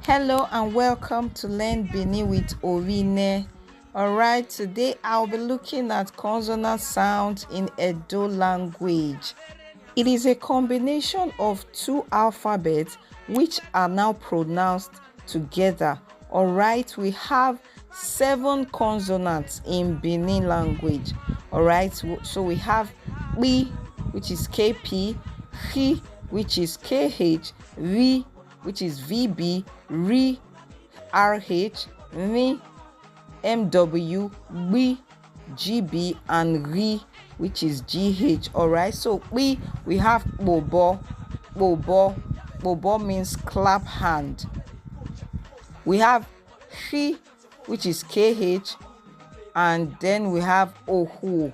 Hello and welcome to Learn Benin with Orine. Alright, today I'll be looking at consonant sounds in Edo language. It is a combination of two alphabets which are now pronounced together. Alright, we have 7 consonants in Benin language. Alright, so we have B, which is KP, H, which is KH, V, which is VB, R, RH, M, MW, B, GB, and R, which is GH. Alright, so we have Bobo. Bobo means clap hand. We have She, which is KH, and then we have Ohu.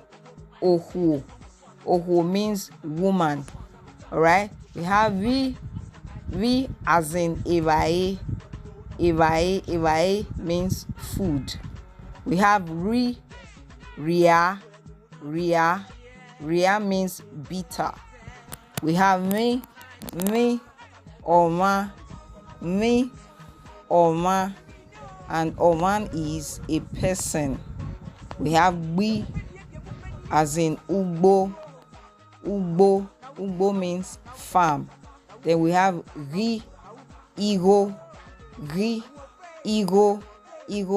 Ohu means woman. Alright, we have V as in Evae. Evae means food. We have Ria means bitter. We have me, Oma, and Oman is a person. We have we as in Ugbo means farm. Then we have Ego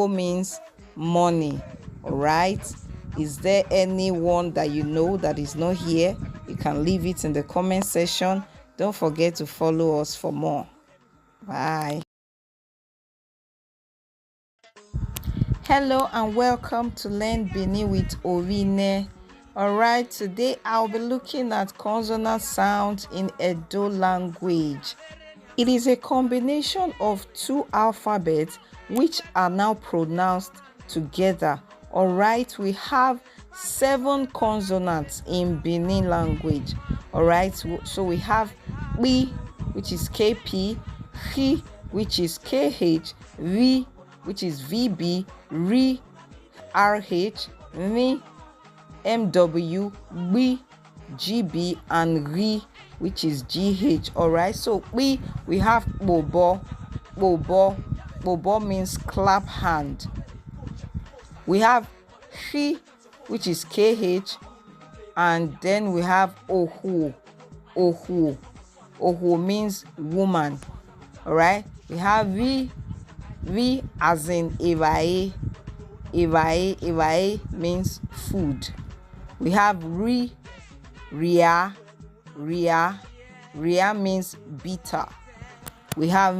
means money. All right, is there anyone that you know that is not here? You can leave it in the comment section. Don't forget to follow us for more. Bye. Hello and welcome to Learn Benin with Orine. Alright, today I'll be looking at consonant sounds in Edo language. It is a combination of two alphabets which are now pronounced together. Alright, we have 7 consonants in Benin language. Alright, so we have B, which is KP, H, which is KH, V, which is VB, R, RH, M, MW, B, GB, and R, which is GH. Alright, so we have Bobo means clap hand. We have She, which is KH, and then we have Ohu means woman. Alright, we have V as in Evae means food. We have Ria means bitter. We have